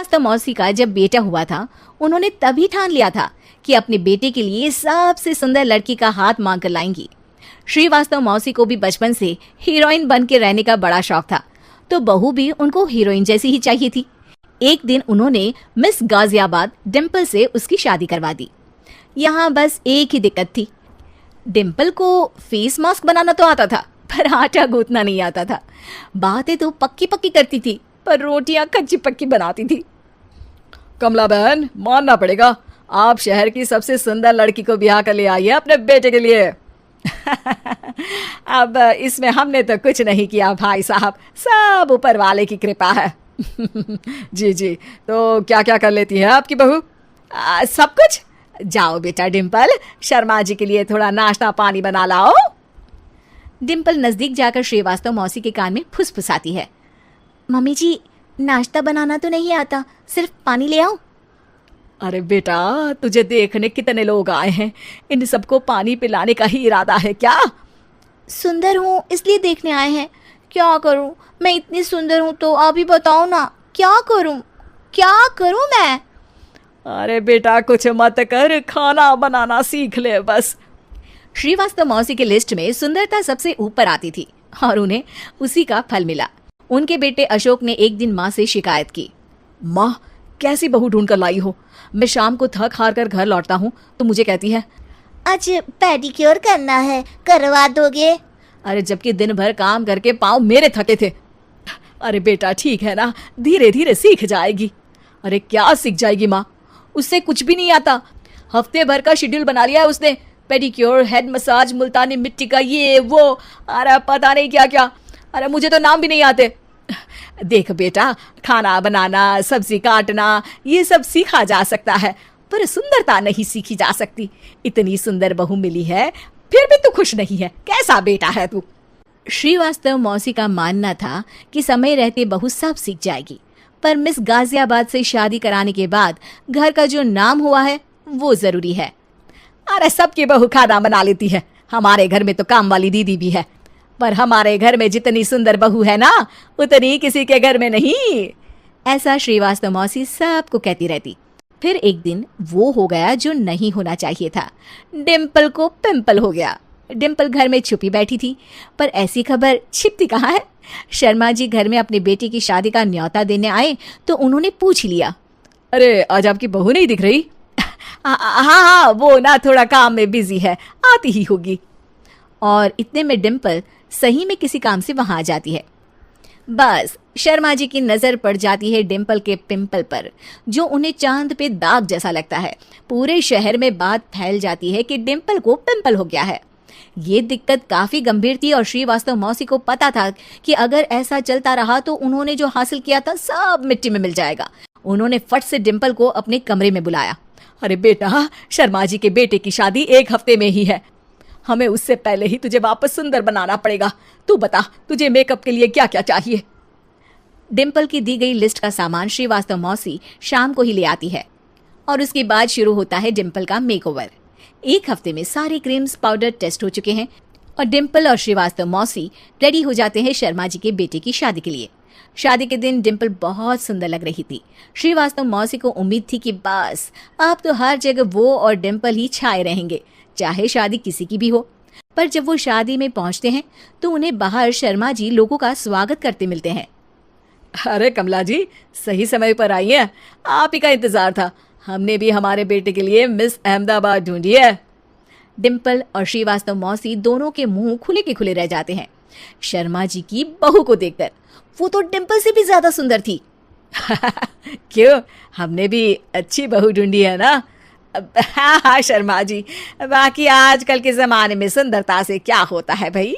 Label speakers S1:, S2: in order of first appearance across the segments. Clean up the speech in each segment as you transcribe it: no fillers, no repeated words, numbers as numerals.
S1: श्रीवास्तव मौसी का जब बेटा हुआ था, उन्होंने तभी ठान लिया था कि अपने बेटे के लिए सबसे सुंदर लड़की का हाथ मांग कर लाएंगी। श्रीवास्तव मौसी को भी बचपन से हीरोइन बन के रहने का बड़ा शौक था, तो बहू भी उनको हीरोइन जैसी ही चाहिए थी। एक दिन उन्होंने मिस गाजियाबाद डिम्पल से उसकी शादी करवा दी। यहाँ बस एक ही दिक्कत थी, डिम्पल को फेस मास्क बनाना तो आता था, पर आटा गूंथना नहीं आता था। बातें तो पक्की पक्की करती थी, पर रोटियां कच्ची पक्की बनाती थी।
S2: कमला बहन, मानना पड़ेगा, आप शहर की सबसे सुंदर लड़की को ब्याह कर ले आई है अपने बेटे के लिए।
S1: अब इसमें हमने तो कुछ नहीं किया भाई साहब, सब ऊपर वाले की कृपा है।
S2: जी जी, तो क्या क्या कर लेती है आपकी बहू?
S1: सब कुछ। जाओ बेटा डिम्पल, शर्मा जी के लिए थोड़ा नाश्ता पानी बना लाओ। डिम्पल नजदीक जाकर श्रीवास्तव मौसी के कान में फुसफुसाती है। मम्मी जी, नाश्ता बनाना तो नहीं आता, सिर्फ पानी ले आओ।
S2: अरे बेटा, तुझे देखने कितने लोग आए हैं, इन सबको पानी पिलाने का ही इरादा है क्या?
S1: सुंदर हूँ इसलिए देखने आए हैं। क्या करूँ, मैं इतनी सुंदर हूँ तो आप ही बताओ ना, क्या करूँ मैं?
S2: अरे बेटा, कुछ मत कर, खाना बनाना सीख ले बस।
S1: श्रीवास्तव मौसी की लिस्ट में सुंदरता सबसे ऊपर आती थी और उन्हें उसी का फल मिला। उनके बेटे अशोक ने एक दिन माँ से शिकायत की।
S2: माँ, कैसी बहू ढूंढ कर लाई हो? मैं शाम को थक हार कर घर लौटता हूँ तो मुझे कहती है,
S3: आज पेडिक्योर करना है, करवा दोगे?
S2: अरे जबकि दिन भर काम करके पाँव मेरे थके थे। अरे बेटा ठीक है ना, धीरे धीरे सीख जाएगी। अरे क्या सीख जाएगी माँ, उससे कुछ भी नहीं आता। हफ्ते भर का शेड्यूल बना लिया है उसने, पेडिक्योर, हेड मसाज, मुल्तानी मिट्टी का ये वो, अरे पता नहीं क्या क्या। अरे मुझे तो नाम भी नहीं आते।
S1: देख बेटा, खाना बनाना, सब्जी काटना, ये सब सीखा जा सकता है, पर सुंदरता नहीं सीखी जा सकती। इतनी सुंदर बहू मिली है, फिर भी तू खुश नहीं है, कैसा बेटा है तू? श्रीवास्तव मौसी का मानना था कि समय रहते बहू सब सीख जाएगी, पर मिस गाजियाबाद से शादी कराने के बाद घर का जो नाम हुआ है वो जरूरी है। अरे सबकी बहू खाना बना लेती है, हमारे घर में तो काम वाली दीदी भी है, पर हमारे घर में जितनी सुंदर बहू है ना, उतनी किसी के घर में नहीं। ऐसा श्रीवास्तव मौसी सबको कहती रहती। फिर एक दिन वो हो गया जो नहीं होना चाहिए था, डिम्पल को पिंपल हो गया। डिम्पल घर में छुपी बैठी थी, पर ऐसी खबर छिपती कहाँ है। शर्मा जी घर में अपने बेटी की शादी का न्योता देने आए तो उन्होंने पूछ लिया,
S2: अरे आज आपकी बहू नहीं दिख रही?
S1: हाँ, वो ना थोड़ा काम में बिजी है, आती ही होगी। और इतने में डिम्पल सही में किसी काम से वहां आ जाती है। बस शर्मा जी की नजर पड़ जाती है डिम्पल के पिंपल पर, जो उन्हें चांद पे दाग जैसा लगता है। पूरे शहर में बात फैल जाती है कि डिम्पल को पिंपल हो गया है। ये दिक्कत काफी गंभीर थी और श्रीवास्तव मौसी को पता था कि अगर ऐसा चलता रहा तो उन्होंने जो हासिल किया था सब मिट्टी में मिल जाएगा। उन्होंने फट से डिम्पल को अपने कमरे में बुलाया।
S2: अरे बेटा, शर्मा जी के बेटे की शादी 1 हफ्ते में ही है, हमें उससे पहले ही तुझे वापस सुंदर बनाना पड़ेगा। तू बता, तुझे मेकअप के लिए क्या क्या चाहिए?
S1: डिम्पल की दी गई लिस्ट का सामान श्रीवास्तव मौसी शाम को ही ले आती है और उसके बाद शुरू होता है डिम्पल का मेकओवर। 1 हफ्ते में सारे क्रीम्स पाउडर टेस्ट हो चुके हैं और डिम्पल और श्रीवास्तव मौसी रेडी हो जाते हैं शर्मा जी के बेटे की शादी के लिए। शादी के दिन डिम्पल बहुत सुंदर लग रही थी। श्रीवास्तव मौसी को उम्मीद थी कि बस अब तो हर जगह वो और डिम्पल ही छाए रहेंगे, चाहे शादी किसी की भी हो। पर जब वो शादी में पहुंचते हैं तो उन्हें बाहर शर्मा जी लोगों का स्वागत करते मिलते हैं।
S2: अरे कमला जी, सही समय पर आई है, आप ही का इंतजार था। हमने भी हमारे बेटे के लिए मिस अहमदाबाद ढूंढी है।
S1: डिम्पल और श्रीवास्तव मौसी दोनों के मुंह खुले के खुले रह जाते हैं शर्मा जी की बहू को देखकर। वो तो डिम्पल से भी ज्यादा सुंदर थी।
S2: क्यों, हमने भी अच्छी बहू ढूंढी है ना?
S1: हाँ शर्मा जी, बाकी आजकल के जमाने में सुंदरता से क्या होता है भाई।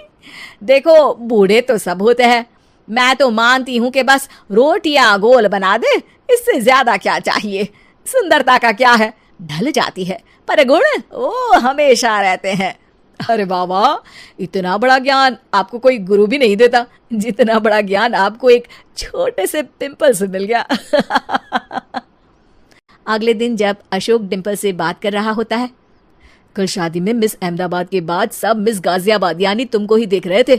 S1: देखो, बूढ़े तो सब होते हैं, मैं तो मानती हूँ कि बस रोटियां गोल बना दे, इससे ज्यादा क्या चाहिए। सुंदरता का क्या है, ढल जाती है, पर गुण वो हमेशा रहते हैं।
S2: अरे वाह वाह, इतना बड़ा ज्ञान आपको कोई गुरु भी नहीं देता, जितना बड़ा ज्ञान आपको एक छोटे से पिंपल से मिल गया।
S1: अगले दिन जब अशोक डिम्पल से बात कर रहा होता है,
S2: कल शादी में मिस अहमदाबाद के बाद सब मिस गाजियाबाद यानी तुमको ही देख रहे थे।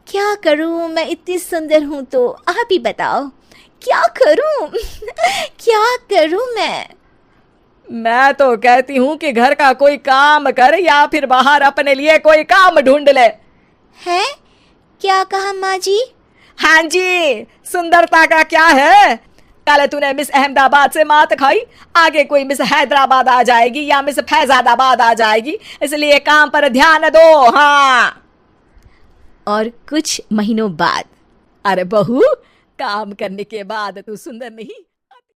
S3: क्या करूं, मैं इतनी सुंदर हूं तो आप ही बताओ, क्या करूं क्या करूं
S1: मैं तो कहती हूँ कि घर का कोई काम कर या फिर बाहर अपने लिए कोई काम ढूंढ ले।
S3: है? क्या कहा माँ जी?
S1: हाँ जी, सुंदरता का क्या है? कल तूने मिस अहमदाबाद से मात खाई, आगे कोई मिस हैदराबाद आ जाएगी या मिस फैजादाबाद आ जाएगी, इसलिए काम पर ध्यान दो। हाँ।
S2: और कुछ महीनों बाद,
S1: अरे बहू, काम करने के बाद तू सुंदर नहीं